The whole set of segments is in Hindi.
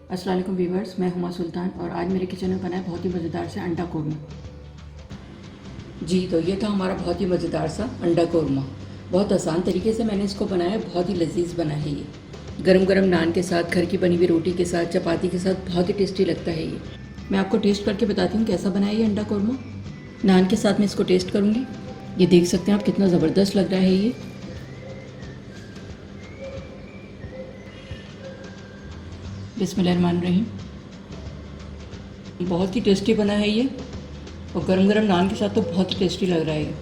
अस्सलाम वालेकुम व्यूवर्स, मैं हुमा सुल्तान और आज मेरे किचन में बना है बहुत ही मज़ेदार सा अंडा कौरमा। जी तो ये था हमारा बहुत ही मज़ेदार सा अंडा कौरमा। बहुत आसान तरीके से मैंने इसको बनाया, बहुत ही लजीज बना है ये। गरम गरम नान के साथ, घर की बनी हुई रोटी के साथ, चपाती के साथ बहुत ही टेस्टी लगता है ये। मैं आपको टेस्ट करके बताती हूँ कैसा बना है ये अंडा कौरमा। नान के साथ मैं इसको टेस्ट करूँगी। ये देख सकते हैं आप कितना ज़बरदस्त लग रहा है ये। बिस्मिल्लाहिर्रहमानिर्रहीम। बहुत ही टेस्टी बना है ये और गरम गरम नान के साथ तो बहुत ही टेस्टी लग रहा है ये।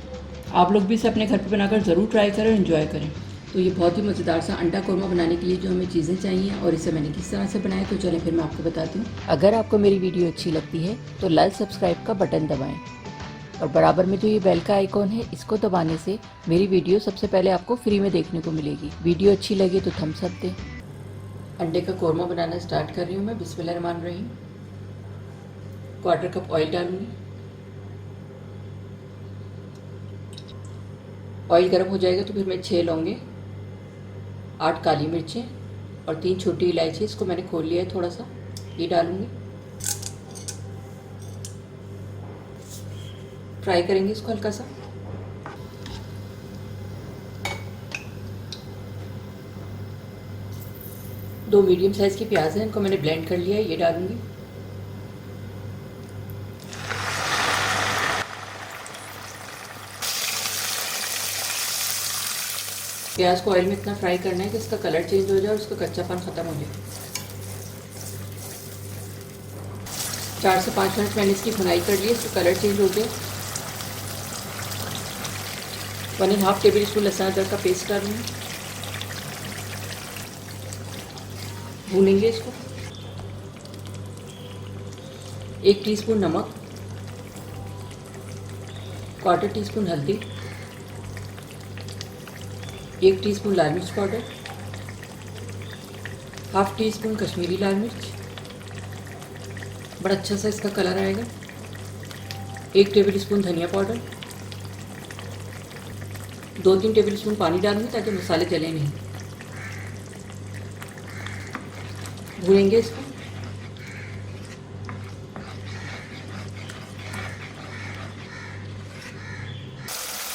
आप लोग भी इसे अपने घर पे बनाकर ज़रूर ट्राई करें और इन्जॉय करें। तो ये बहुत ही मज़ेदार सा अंडा कौरमा बनाने के लिए जो हमें चीज़ें चाहिए और इसे मैंने किस तरह से बनाया, तो चलें फिर मैं आपको बताती हूँ। अगर आपको मेरी वीडियो अच्छी लगती है तो लाइक सब्सक्राइब का बटन दबाएँ और बराबर में जो ये बेल का आइकॉन है इसको दबाने से मेरी वीडियो सबसे पहले आपको फ्री में देखने को मिलेगी। वीडियो अच्छी लगे तो थम्स अप दें। अंडे का कौरमा बनाना स्टार्ट कर रही हूँ मैं। बिस्मिल्लाहिर्रहमानिर्रहीम। 1/4 कप ऑयल डालूंगी। ऑयल गर्म हो जाएगा तो फिर मैं 6 लौंगे, 8 काली मिर्चें और 3 छोटी इलायची, इसको मैंने खोल लिया है थोड़ा सा, ये डालूंगी। फ्राई करेंगे इसको हल्का सा। दो मीडियम साइज़ की प्याज है, इनको मैंने ब्लेंड कर लिया है, ये डालूंगी। प्याज को ऑयल में इतना फ्राई करना है कि इसका कलर चेंज हो जाए और उसका कच्चापन ख़त्म हो जाए। 4 से 5 मिनट मैंने इसकी भुनाई कर ली, इसका कलर चेंज हो गया। 1½ टेबल स्पून लहसुन अदरक का पेस्ट डालूंगी। भूनेंगे इसको। 1 टीस्पून नमक, 1/4 टीस्पून हल्दी, 1 टीस्पून लाल मिर्च पाउडर, 1/2 टीस्पून कश्मीरी लाल मिर्च, बड़ा अच्छा सा इसका कलर आएगा। 1 टेबल स्पून धनिया पाउडर, 2-3 टेबल स्पून पानी डालूंगी ताकि मसाले जले नहीं। भूनेंगे इसको।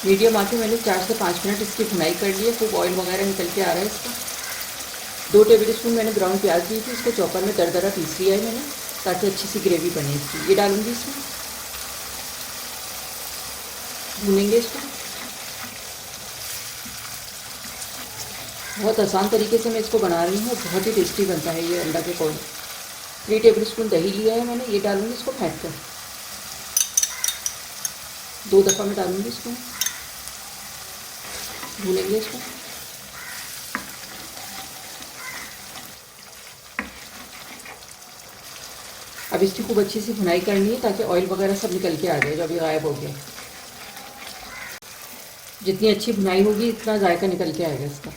मीडियम आंच में मैंने 4 से 5 मिनट इसकी भुनाई कर ली है। खूब ऑयल वगैरह निकल के आ रहा है इसका। 2 टेबल स्पून मैंने ब्राउन प्याज दी थी, इसको चॉपर में दरदरा पीस लिया है मैंने ताकि अच्छी सी ग्रेवी बने इसकी। ये डालूंगी इसमें। भूनेंगे इसको। बहुत आसान तरीके से मैं इसको बना रही हूँ, बहुत ही टेस्टी बनता है ये अंडा के कौरमा। 3 टेबल स्पून दही लिया है मैंने, ये डालूंगी इसको फेंट कर। 2 दफ़ा मैं डालूंगी इसको। भूनेंगे इसको। अब इसकी खूब अच्छी सी भुनाई करनी है ताकि ऑयल वगैरह सब निकल के आ जाए जो अभी गायब हो गया। जितनी अच्छी भुनाई होगी इतना जायका निकल के आएगा इसका।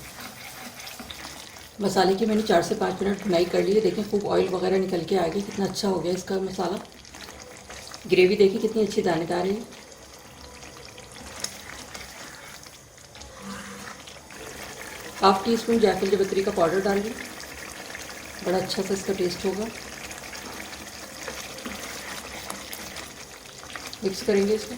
मसाले की मैंने 4 से 5 मिनट भुनाई कर ली है। देखें खूब ऑयल वगैरह निकल के आ गया, कितना अच्छा हो गया इसका मसाला। ग्रेवी देखिए कितनी अच्छी दानेदार है। 1/2 टीस्पून जायफल जवित्री का पाउडर डाल दी, बड़ा अच्छा सा इसका टेस्ट होगा। मिक्स करेंगे इसको।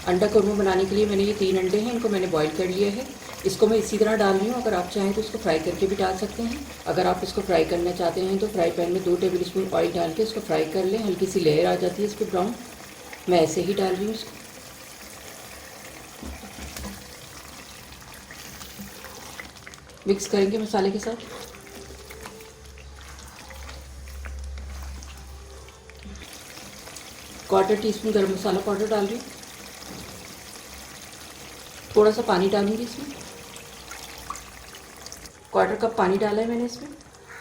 अंडा कौरमा बनाने के लिए मैंने ये 3 अंडे हैं, इनको मैंने बॉईल कर लिया है। इसको मैं इसी तरह डाल रही हूँ। अगर आप चाहें तो इसको फ्राई करके भी डाल सकते हैं। अगर आप इसको फ्राई करना चाहते हैं तो फ्राई पैन में 2 टेबल स्पून ऑयल डाल के इसको फ्राई कर लें। हल्की सी लेयर आ जाती है इस पर ब्राउन। मैं ऐसे ही डाल रही हूँ इसको। मिक्स करेंगे मसाले के साथ। क्वार्टर टीस्पून गरम मसाला पाउडर डाल रही हूँ। थोड़ा सा पानी डालूंगी इसमें। 1/4 कप पानी डाला है मैंने इसमें।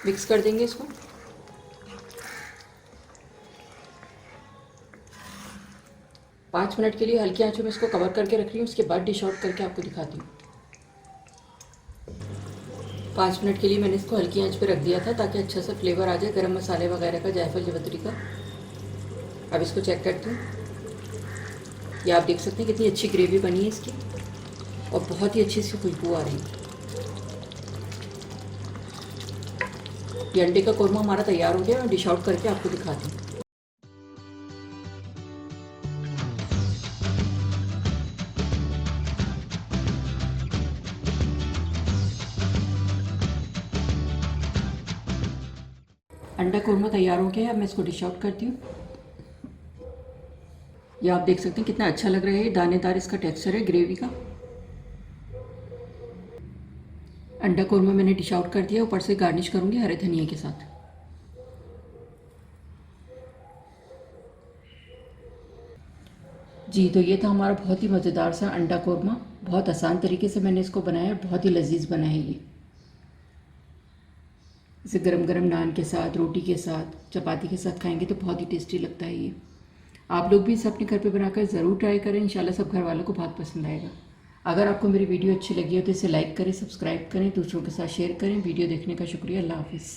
मिक्स कर देंगे इसको। पाँच मिनट के लिए हल्की आंचों में इसको कवर करके रख रही हूँ। उसके बाद डिश आउट करके आपको दिखाती हूँ। 5 मिनट के लिए मैंने इसको हल्की आंच पे रख दिया था ताकि अच्छा सा फ्लेवर आ जाए गरम मसाले वगैरह का, जायफल जवित्री का। अब इसको चेक करती हूँ। ये आप देख सकते हैं कितनी अच्छी ग्रेवी बनी है इसकी और बहुत ही अच्छी सी खुशबू आ रही है। ये अंडे का कौरमा हमारा तैयार हो गया। मैं डिश आउट करके आपको दिखाती हूँ। अंडा कौरमा तैयार हो गया है। अब मैं इसको डिश आउट करती हूँ। ये आप देख सकते हैं कितना अच्छा लग रहा है। दानेदार इसका टेक्सचर है ग्रेवी का। अंडा कौरमा मैंने डिश आउट कर दिया। ऊपर से गार्निश करूँगी हरे धनिया के साथ। जी, तो ये था हमारा बहुत ही मज़ेदार सा अंडा कौरमा। बहुत आसान तरीके से मैंने इसको बनाया, बहुत ही लजीज बना है ये। इसे गरम गरम नान के साथ, रोटी के साथ, चपाती के साथ खाएंगे तो बहुत ही टेस्टी लगता है ये। आप लोग भी इसे अपने घर पे बनाकर ज़रूर ट्राई करें। इंशाल्लाह सब घर वालों को बहुत पसंद आएगा। अगर आपको मेरी वीडियो अच्छी लगी हो तो इसे लाइक करें, सब्सक्राइब करें, दूसरों के साथ शेयर करें। वीडियो देखने का शुक्रिया। अल्लाह हाफिज़।